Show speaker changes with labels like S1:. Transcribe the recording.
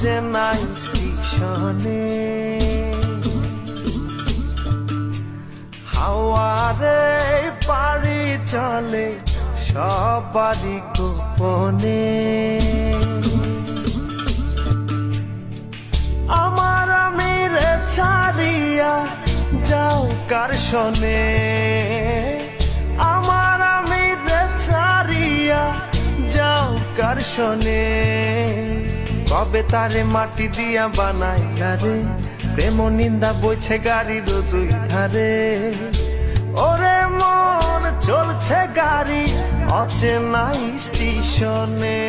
S1: অচেনা স্টেশনে। হাওয়ারে পাড়ি চলে সবারই গোপনে। আমার আমিরে ছাড়িয়া যাও কার শোনে, আমার আমিরে ছাড়িয়া যাও কার শোনে। কবে তারে মাটি দিয়া বানাইলা রে, প্রেম নিন্দা বইছে গাড়ির দুই ধারে। ওরে মন চলছে গাড়ি অচেনা স্টেশনে।